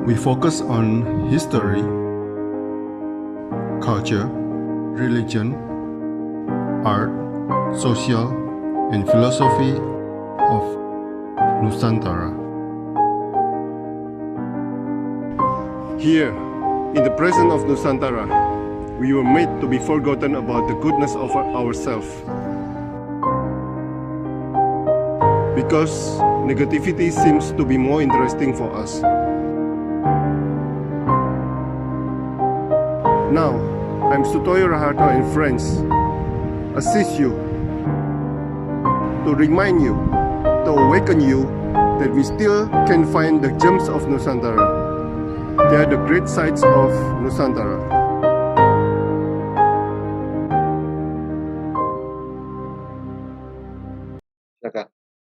We focus on history, culture, religion, art, social, and philosophy of Nusantara. Here, in the presence of Nusantara, we were made to be forgotten about the goodness of ourselves. Because negativity seems to be more interesting for us. Now, I'm Sutoyo Raharto and friends assist you to remind you, to awaken you that we still can find the gems of Nusantara. They are the great sights of Nusantara.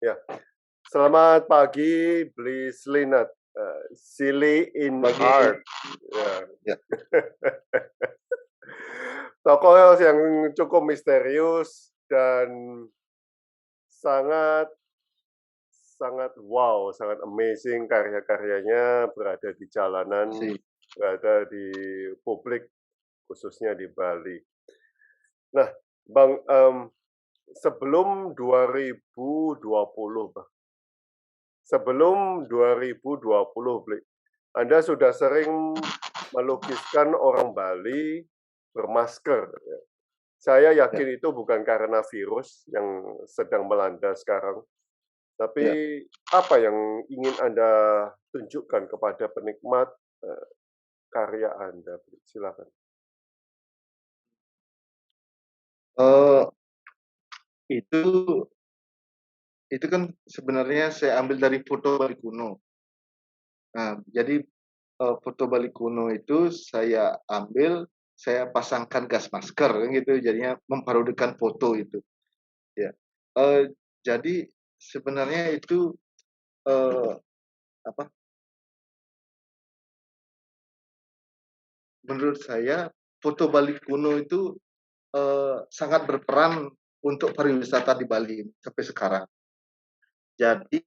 Ya, selamat pagi, Bliss Linat, Silly in Pagi. Heart. Ya. Tokoh yang cukup misterius dan sangat wow, sangat amazing karya-karyanya berada di jalanan, berada di publik, khususnya di Bali. Nah, Bang, sebelum 2020, Anda sudah sering melukiskan orang Bali bermasker. Saya yakin itu bukan karena virus yang sedang melanda sekarang, tapi apa yang ingin Anda tunjukkan kepada penikmat karya Anda? Silakan. Itu kan sebenarnya saya ambil dari foto Bali kuno. Nah, jadi foto Bali kuno itu saya ambil, saya pasangkan gas masker kan gitu, jadinya memparodikan foto itu. Ya. Jadi sebenarnya itu menurut saya foto Bali kuno itu sangat berperan untuk pariwisata di Bali sampai sekarang. Jadi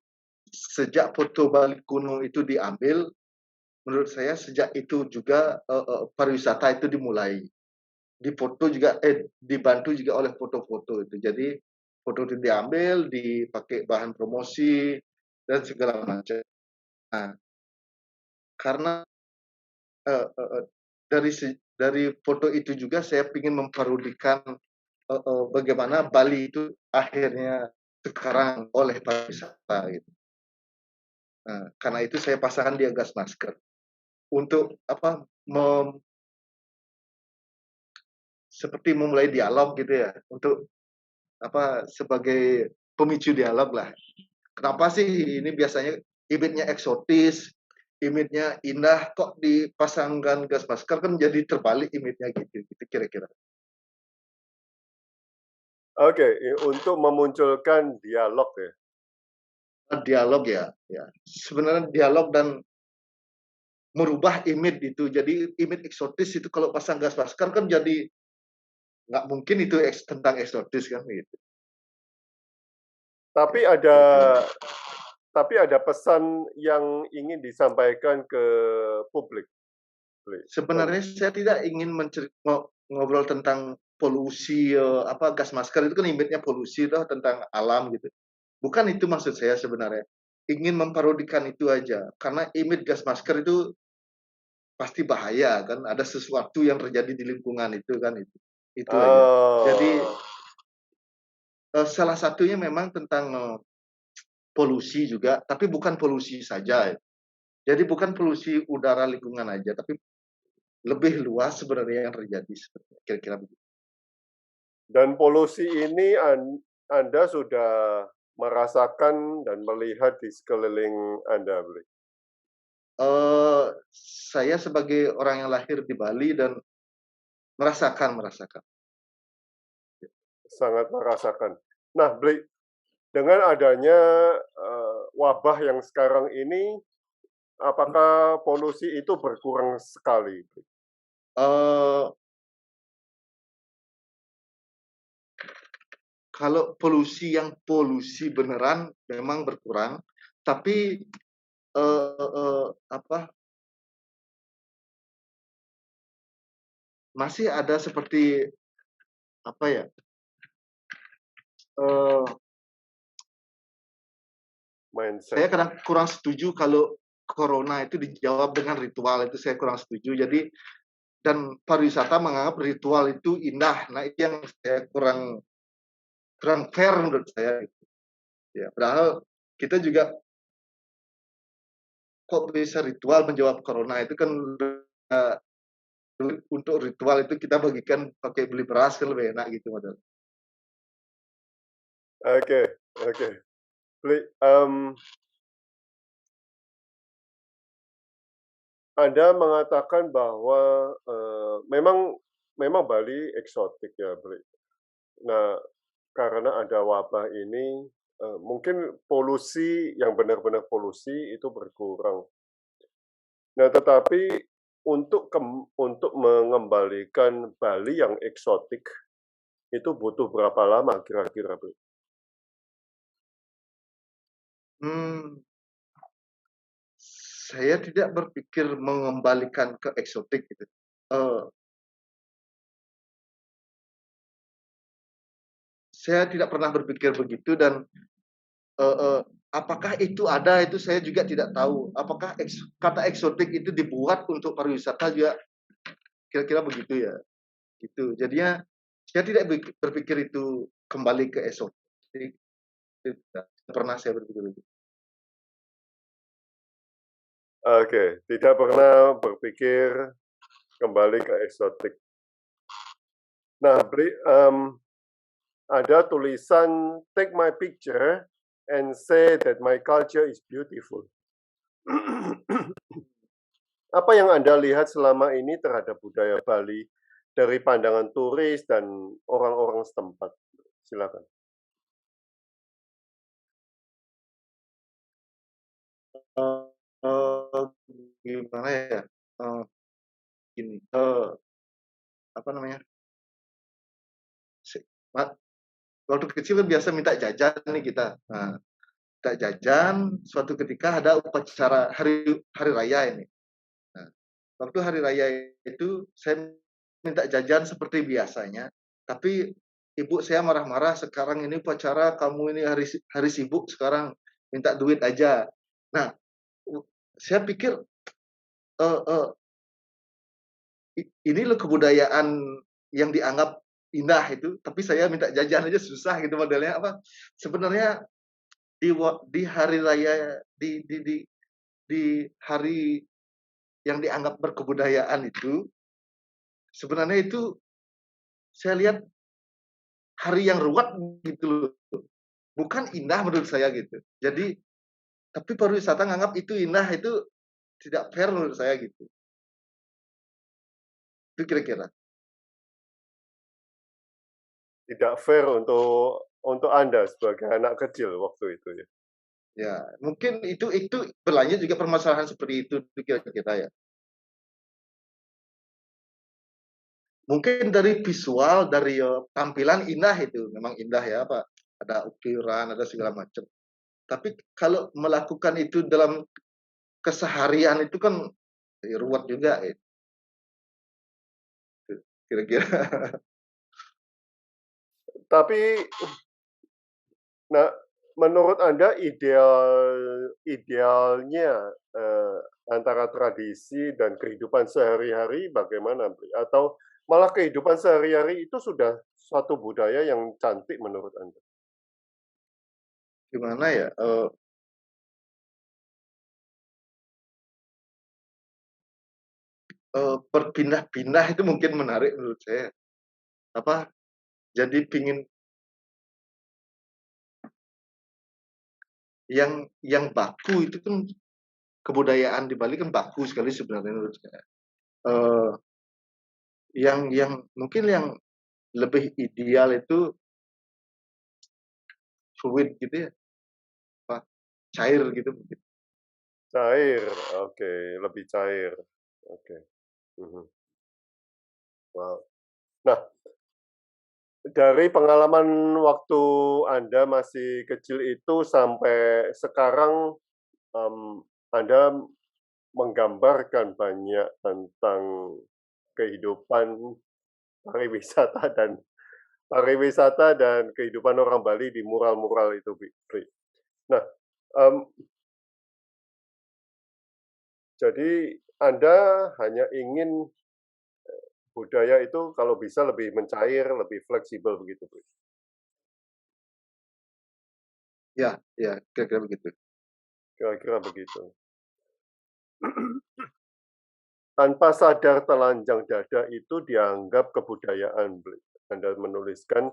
sejak foto Bali kuno itu diambil, menurut saya sejak itu juga pariwisata itu dimulai. Difoto juga dibantu juga oleh foto-foto itu. Jadi foto itu diambil, dipakai bahan promosi dan segala macam. Nah, karena dari foto itu juga saya ingin memparodikan bagaimana Bali itu akhirnya sekarang oleh pariwisata gitu. Nah, karena itu saya pasangkan dia gas masker untuk seperti memulai dialog gitu ya, untuk sebagai pemicu dialog lah. Kenapa sih ini biasanya image-nya eksotis, image-nya indah, kok dipasangkan gas masker kan jadi terbalik image-nya gitu kira-kira. Oke, untuk memunculkan dialog ya. Dialog ya. Sebenarnya dialog dan merubah image itu. Jadi image eksotis itu kalau pasang gas masker kan jadi nggak mungkin itu tentang eksotis kan gitu. Tapi ada pesan yang ingin disampaikan ke publik. Sebenarnya saya tidak ingin ngobrol tentang polusi gas masker itu kan image-nya polusi toh, tentang alam gitu. Bukan itu maksud saya sebenarnya. Ingin memparodikan itu aja. Karena image gas masker itu pasti bahaya kan, ada sesuatu yang terjadi di lingkungan itu kan itu aja. Jadi salah satunya memang tentang polusi juga, tapi bukan polusi saja. Jadi bukan polusi udara lingkungan aja, tapi lebih luas sebenarnya yang terjadi kira-kira begitu. Dan polusi ini Anda sudah merasakan dan melihat di sekeliling Anda, Bli? Saya sebagai orang yang lahir di Bali dan merasakan. Sangat merasakan. Nah, Bli, dengan adanya wabah yang sekarang ini, apakah polusi itu berkurang sekali? Kalau polusi beneran memang berkurang, tapi masih ada seperti apa ya? eh, Mindset. saya kadang kurang setuju kalau corona itu dijawab dengan ritual, itu saya kurang setuju. Jadi dan pariwisata menganggap ritual itu indah. Nah, itu yang saya kurang kurang fair menurut saya. Ya, padahal kita juga kok bisa ritual menjawab corona itu kan eh, untuk ritual itu kita bagikan pakai beli beras kan lebih enak gitu model. Oke, oke. Anda mengatakan bahwa memang Bali eksotik ya, Bri. Nah, karena ada wabah ini, mungkin polusi yang benar-benar polusi itu berkurang. Nah, tetapi untuk mengembalikan Bali yang eksotik itu butuh berapa lama kira-kira, Bri? Hmm, saya tidak berpikir mengembalikan ke eksotik gitu. Eh, saya tidak pernah berpikir begitu dan eh, eh, apakah itu ada itu saya juga tidak tahu. Apakah kata eksotik itu dibuat untuk pariwisata juga kira-kira begitu ya. Gitu. Jadinya saya tidak berpikir itu kembali ke eksotik. Tidak pernah saya berpikir begitu. Oke, tidak pernah berpikir kembali ke eksotik. Nah, Bri, ada tulisan "Take my picture and say that my culture is beautiful." Apa yang Anda lihat selama ini terhadap budaya Bali dari pandangan turis dan orang-orang setempat? Silakan. Eh, gimana ya? Gini, apa namanya? Waktu kecil kan biasa minta jajan nih kita. Nah, minta jajan, suatu ketika ada upacara hari hari raya ini. Nah, waktu hari raya itu saya minta jajan seperti biasanya, tapi ibu saya marah-marah, sekarang ini upacara, kamu ini hari sibuk, sekarang minta duit aja. Nah, saya pikir eh, eh, ini loh kebudayaan yang dianggap indah itu, tapi saya minta jajan aja susah gitu modelnya apa? Sebenarnya di hari raya di hari yang dianggap berkebudayaan itu sebenarnya itu saya lihat hari yang ruwet gitu loh. Bukan indah menurut saya gitu. Jadi tapi pariwisata nganggap itu indah itu tidak fair menurut saya gitu. Itu kira-kira. Tidak fair untuk Anda sebagai anak kecil waktu itu ya. Ya, mungkin itu berlanjut juga permasalahan seperti itu kira-kira ya. Mungkin dari visual, dari tampilan indah itu, memang indah ya, Pak. Ada ukiran, ada segala macam. Tapi kalau melakukan itu dalam keseharian itu kan ruwet juga ya. Kira-kira. Tapi, nah, menurut Anda idealnya antara tradisi dan kehidupan sehari-hari bagaimana, Bri? Atau malah kehidupan sehari-hari itu sudah suatu budaya yang cantik menurut Anda? Gimana ya? Berpindah-pindah itu mungkin menarik menurut saya. Apa? Jadi pingin yang baku itu kan kebudayaan di Bali kan baku sekali sebenarnya menurut saya. Eh, yang mungkin yang lebih ideal itu fluid gitu ya, apa, cair gitu mungkin. Cair, oke, lebih cair. Oke. Mhm. Wow. Nah, dari pengalaman waktu Anda masih kecil itu sampai sekarang, Anda menggambarkan banyak tentang kehidupan pariwisata dan kehidupan orang Bali di mural-mural itu, Bli. Nah, mmm, jadi Anda hanya ingin budaya itu kalau bisa lebih mencair, lebih fleksibel begitu, Bli? Ya, ya, kira-kira begitu. Kira-kira begitu. Tanpa sadar telanjang dada itu dianggap kebudayaan, Bli. Anda menuliskan,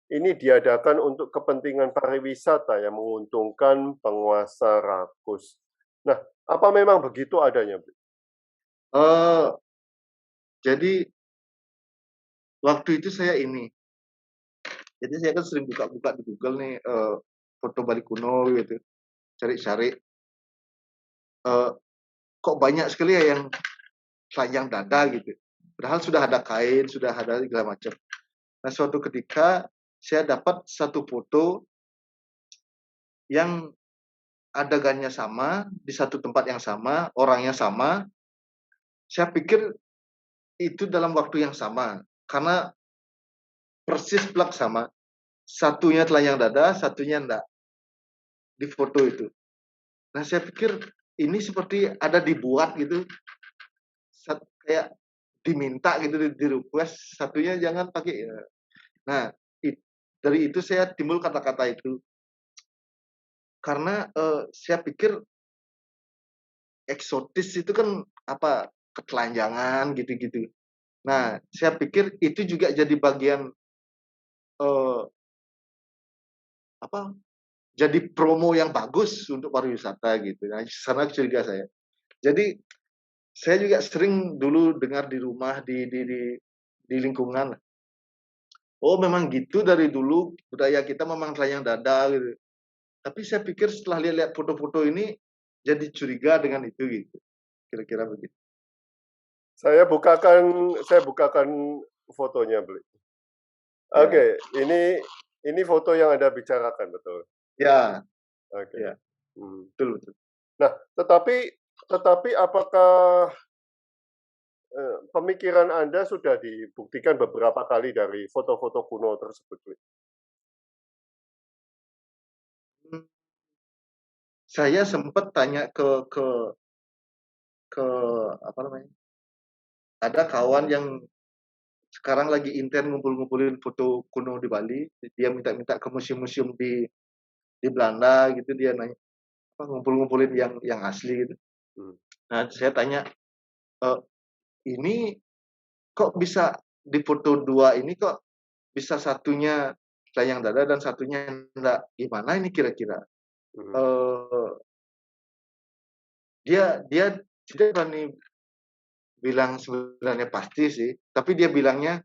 ini diadakan untuk kepentingan pariwisata yang menguntungkan penguasa rakus. Nah, apa memang begitu adanya, Bli? Eee, jadi waktu itu jadi saya kan sering buka-buka di Google nih, foto Bali kuno gitu, cari-cari, eee, kok banyak sekali ya yang telanjang dada gitu. Padahal sudah ada kain, sudah ada segala macam. Nah, suatu ketika saya dapat satu foto yang adegannya sama, di satu tempat yang sama, orangnya sama. Saya pikir itu dalam waktu yang sama, karena persis plak sama. Satunya telanjang dada, satunya enggak, di foto itu. Nah, saya pikir ini seperti ada dibuat gitu, kayak diminta gitu, di-request, satunya jangan pakai ya. Nah, dari itu saya timbul kata-kata itu. Karena, saya pikir eksotis itu kan, apa, ketelanjangan gitu-gitu. Nah, saya pikir itu juga jadi bagian, eee, apa, jadi promo yang bagus untuk pariwisata gitu. Nah, sana curiga saya. Jadi, saya juga sering dulu dengar di rumah, di lingkungan, "Oh, memang gitu dari dulu budaya kita memang telanjang dada," gitu. Tapi saya pikir setelah lihat-lihat foto-foto ini, jadi curiga dengan itu gitu, kira-kira begitu. Saya bukakan fotonya, Bli. Ya, Oke, ini foto yang Anda bicarakan, betul? ya, Oke. ya, Mhm. betul betul. Nah, tetapi apakah, pemikiran Anda sudah dibuktikan beberapa kali dari foto-foto kuno tersebut, Bli? Mmm, saya sempat tanya ke apa namanya, ada kawan yang sekarang lagi intern ngumpul-ngumpulin foto kuno di Bali. Dia minta-minta ke museum-museum di Belanda gitu, dia nanya apa, ngumpul-ngumpulin yang asli gitu. Hmm. Nah, saya tanya, eee, "Ini kok bisa di foto 2 ini kok bisa satunya telanjang dada dan satunya enggak, gimana ini kira-kira?" Mhm. Eee, dia dia tidak berani bilang sebenarnya pasti sih, tapi dia bilangnya,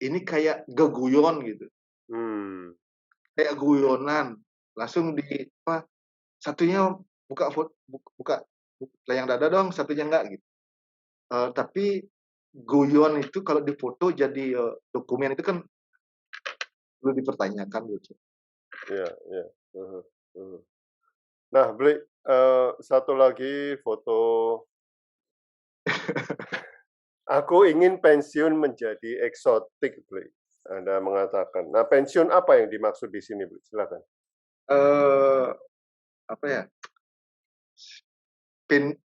"Ini kayak geguyon," gitu, Hmm. kayak guyonan. Langsung apa, satunya buka buka telanjang dada dong, satunya enggak gitu. Tapi guyon itu kalau difoto jadi, dokumen itu kan perlu dipertanyakan gitu. Iya iya. Mhm mhm. Nah, Bli, satu lagi foto, "Aku ingin pensiun menjadi eksotik," Bli, Anda mengatakan. Nah, pensiun apa yang dimaksud di sini, Bli? Silakan. Eee, apa ya,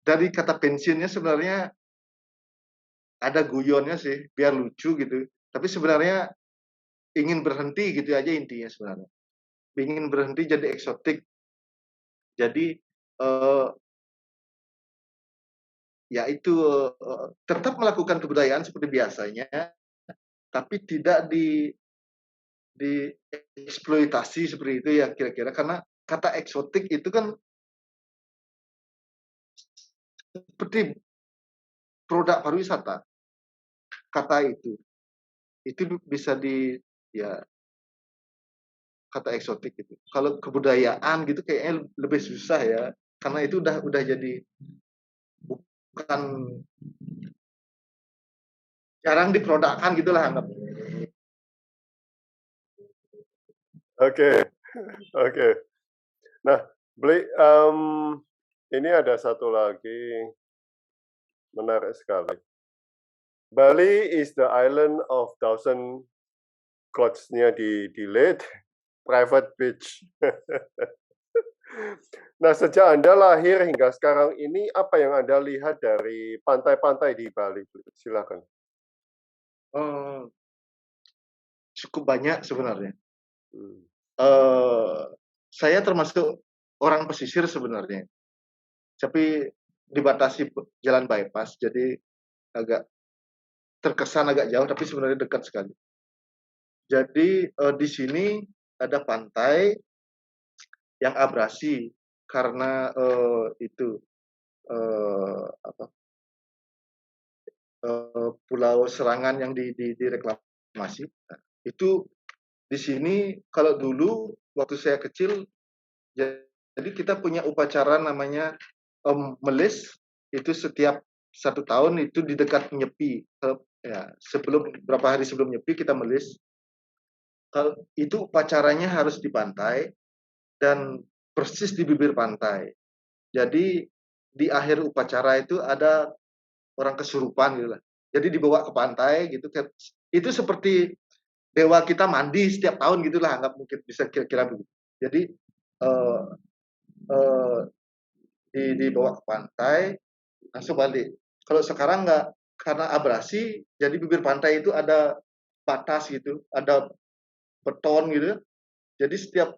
dari kata pensiunnya sebenarnya ada guyonnya sih, biar lucu gitu. Tapi sebenarnya ingin berhenti gitu aja intinya sebenarnya. Ingin berhenti jadi eksotik. Jadi, eee, ya itu, tetap melakukan kebudayaan seperti biasanya, tapi tidak dieksploitasi seperti itu ya kira-kira. Karena kata eksotik itu kan seperti produk pariwisata, kata itu. Itu bisa ya kata eksotik gitu. Kalau kebudayaan gitu kayaknya lebih susah ya, karena itu udah jadi bukan, jarang diprodakkan gitulah anggap. Oke oke. Nah, Bli, ini ada satu lagi, menarik sekali. Bali is the island of thousand clothes-nya delete, private beach. Nah, sejak Anda lahir hingga sekarang ini, apa yang Anda lihat dari pantai-pantai di Bali? Silakan. Eh, cukup banyak sebenarnya. Hmm. Saya termasuk orang pesisir sebenarnya, tapi dibatasi jalan bypass, jadi agak terkesan agak jauh, tapi sebenarnya dekat sekali. Jadi di sini ada pantai yang abrasi karena itu apa Pulau Serangan yang direklamasi. Nah, itu di sini kalau dulu waktu saya kecil, jadi kita punya upacara namanya melis, itu setiap 1 tahun itu di dekat Nyepi. Ya, berapa hari sebelum Nyepi kita melis. Kalau itu upacaranya harus di pantai dan persis di bibir pantai. Jadi di akhir upacara itu ada orang kesurupan gitu lah. Jadi dibawa ke pantai gitu. Itu seperti dewa kita mandi setiap tahun gitulah, anggap mungkin bisa kira-kira begitu. Jadi eh, eh, dibawa ke pantai langsung balik. Kalau sekarang nggak, karena abrasi, jadi bibir pantai itu ada batas gitu, ada beton gitu. Jadi setiap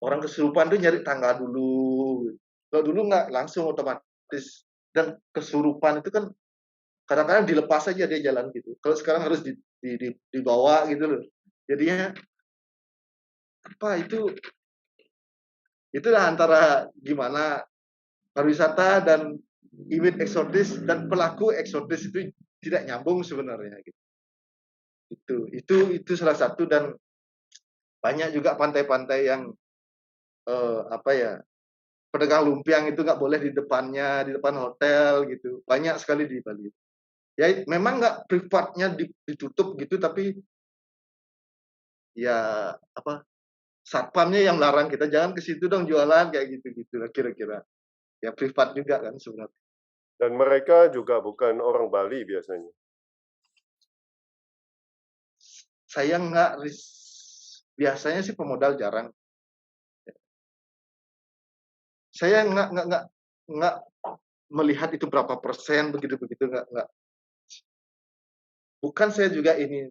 orang kesurupan tuh nyari tangga dulu. Kalau dulu nggak, langsung otomatis. Dan kesurupan itu kan kadang-kadang dilepas aja dia jalan gitu. Kalau sekarang harus dibawa gitu loh. Jadinya apa itu, itulah antara gimana pariwisata dan event eksotis dan pelaku eksotis itu tidak nyambung sebenarnya gitu. Itu salah satu, dan banyak juga pantai-pantai yang apa ya, pedagang lumpiang itu nggak boleh di depannya, di depan hotel gitu. Banyak sekali di Bali. Ya memang nggak privatnya ditutup gitu, tapi ya apa, satpamnya yang larang kita jangan ke situ dong jualan kayak gitu-gitu kira-kira. Ya privat juga kan sebenarnya. Dan mereka juga bukan orang Bali biasanya. Saya nggak, biasanya sih pemodal jarang. Saya nggak melihat itu berapa persen begitu nggak. Bukan saya juga ini,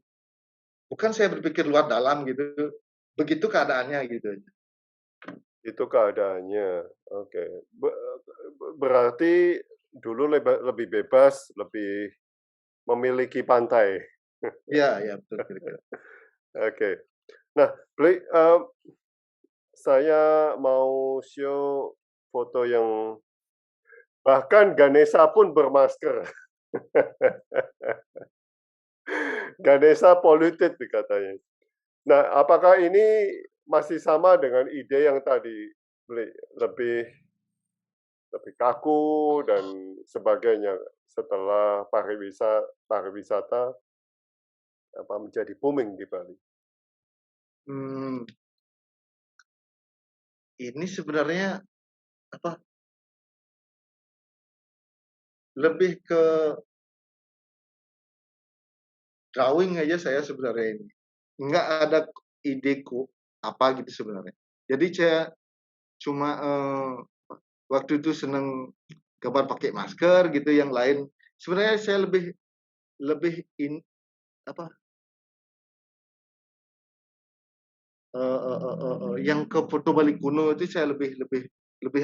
bukan saya berpikir luar dalam gitu. Begitu keadaannya gitu. Itu keadaannya. Oke. Berarti dulu lebih bebas, lebih memiliki pantai. Ya, ya betul kira-kira. Oke. Nah, saya mau show foto yang bahkan Ganesha pun bermasker. Ganesha polluted katanya. Nah, apakah ini masih sama dengan ide yang tadi, lebih kaku dan sebagainya setelah pariwisata menjadi booming di Bali? Ini sebenarnya apa? Lebih ke drawing aja saya sebenarnya ini. Nggak ada ideku apa gitu sebenarnya. Jadi saya cuma waktu itu seneng gambar pakai masker gitu, yang lain sebenarnya saya lebih apa yang ke foto Bali kuno itu saya lebih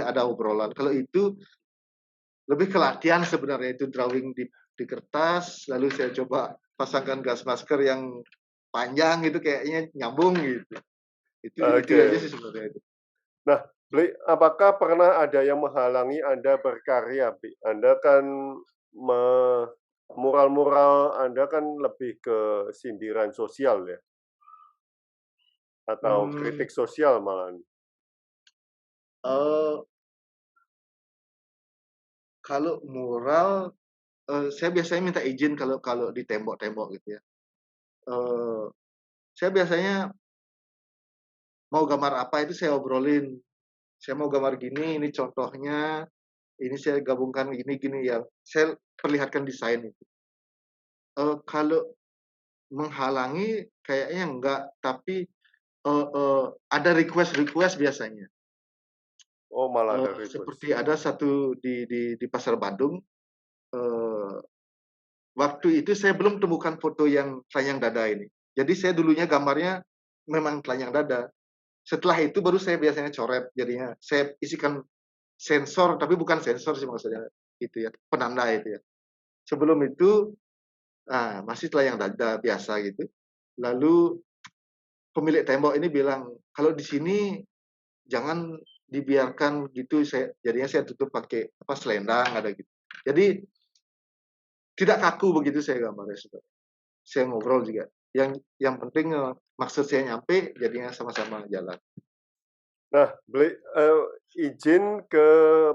ada obrolan. Kalau itu lebih ke latihan sebenarnya, itu drawing di kertas, lalu saya coba pasangkan gas masker yang panjang gitu, kayaknya nyambung gitu. Itu aja sih sebenarnya itu. Nah, apakah pernah ada yang menghalangi Anda berkarya, Bi? Anda kan mural-mural Anda kan lebih ke sindiran sosial ya, atau kritik sosial malah. Kalau mural, saya biasanya minta izin kalau di tembok-tembok gitu ya. Saya biasanya mau gambar apa itu saya obrolin. Saya mau gambar gini, ini contohnya, ini saya gabungkan gini-gini ya. Saya perlihatkan desain itu. kalau menghalangi kayaknya enggak, tapi ada request-request biasanya. Oh, malah ada request. Seperti ada satu di Pasar Bandung, waktu itu saya belum temukan foto yang telanjang dada ini. Jadi saya dulunya gambarnya memang telanjang dada. Setelah itu baru saya biasanya coret, jadinya saya isikan sensor, tapi bukan sensor sih maksudnya, itu ya, penanda itu ya. Sebelum itu, masih telanjang dada biasa gitu. Lalu pemilik tembok ini bilang, "Kalau di sini jangan dibiarkan gitu," jadinya saya tutup pakai selendang ada gitu. Jadi tidak kaku begitu saya gambarnya, sebenarnya. Saya ngobrol juga. Yang penting maksud saya nyampe, jadinya sama-sama jalan. Nah, izin ke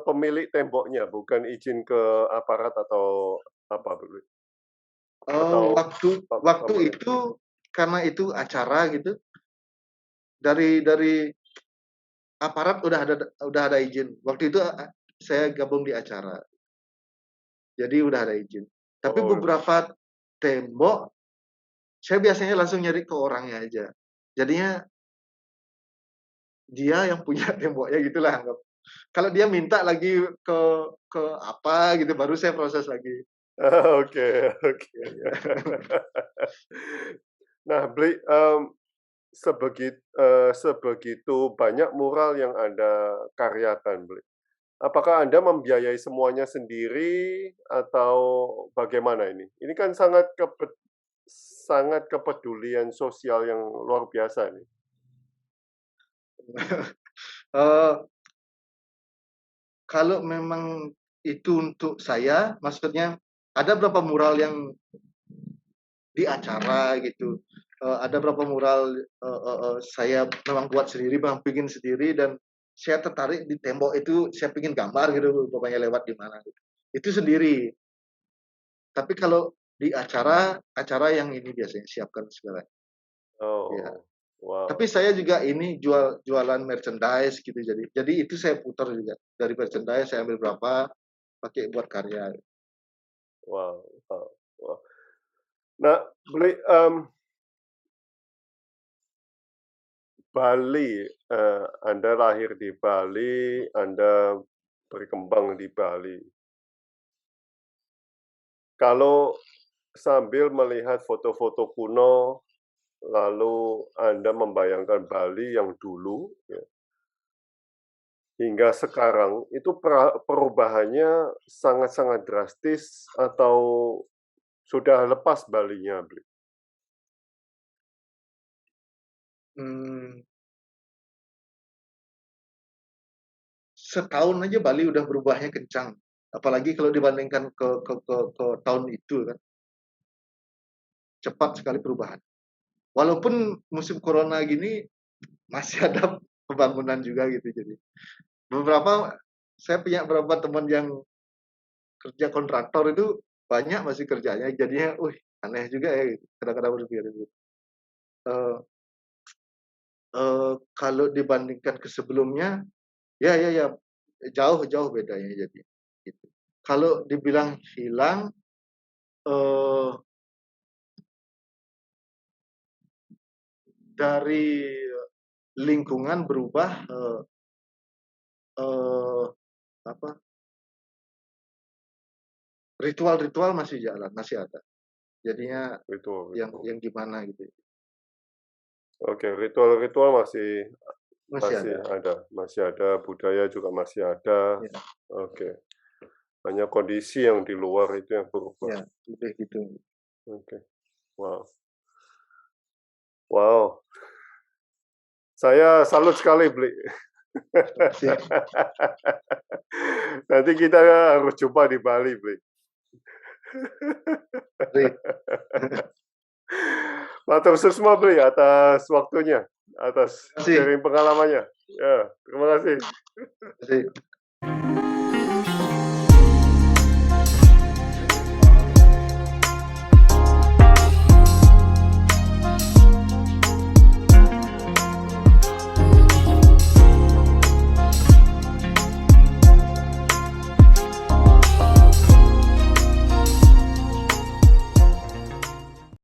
pemilik temboknya, bukan izin ke aparat atau apa, Bli? Waktu itu karena itu acara gitu, dari aparat udah ada izin. Waktu itu saya gabung di acara, jadi udah ada izin. Tapi beberapa tembok saya biasanya langsung nyari ke orangnya aja. Jadinya dia yang punya temboknya gitulah anggap. Kalau dia minta lagi ke apa gitu, baru saya proses lagi. Oke. Nah, Bli, sebegitu banyak mural yang Anda karyakan, Bli. Apakah Anda membiayai semuanya sendiri atau bagaimana ini? Ini kan sangat kepedulian sosial yang luar biasa nih. Kalau memang itu untuk saya, maksudnya ada berapa mural yang di acara gitu. Ada berapa mural saya memang buat sendiri, memang bikin sendiri, dan saya tertarik di tembok itu, saya pingin gambar gitu, bapaknya lewat di mana gitu. Itu sendiri. Tapi kalau di acara yang ini biasanya siapkan segala. Oh, Ya. wow. Tapi saya juga ini jualan merchandise gitu, jadi itu saya putar juga. Dari merchandise saya ambil berapa, pakai buat karya. Wow. Nah, Bli, Bali, Anda lahir di Bali, Anda berkembang di Bali. Kalau sambil melihat foto-foto kuno, lalu Anda membayangkan Bali yang dulu, ya, hingga sekarang, itu perubahannya sangat-sangat drastis atau sudah lepas Balinya, Bli? Setahun aja Bali udah berubahnya kencang. Apalagi kalau dibandingkan ke tahun itu kan. Cepat sekali perubahan. Walaupun musim corona gini masih ada pembangunan juga gitu, jadi saya punya beberapa teman yang kerja kontraktor itu banyak masih kerjanya, jadinya aneh juga ya gitu. Kadang-kadang berpikir gitu. Kalau dibandingkan ke sebelumnya, ya jauh bedanya jadi gitu. Kalau dibilang hilang, dari lingkungan berubah, ritual-ritual masih jalan, masih ada. Jadinya Ritual. yang gimana gitu. Oke, ritual-ritual masih ada. Masih ada, budaya juga masih ada. Ya. Oke. Hanya kondisi yang di luar itu yang berubah. Ya, lebih gitu. Oke. Wow. Saya salut sekali, Bli. Nanti kita harus jumpa di Bali, Bli. Matur susma, Bli, atas waktunya, atas sharing pengalamannya. Ya, terima kasih. Terima kasih.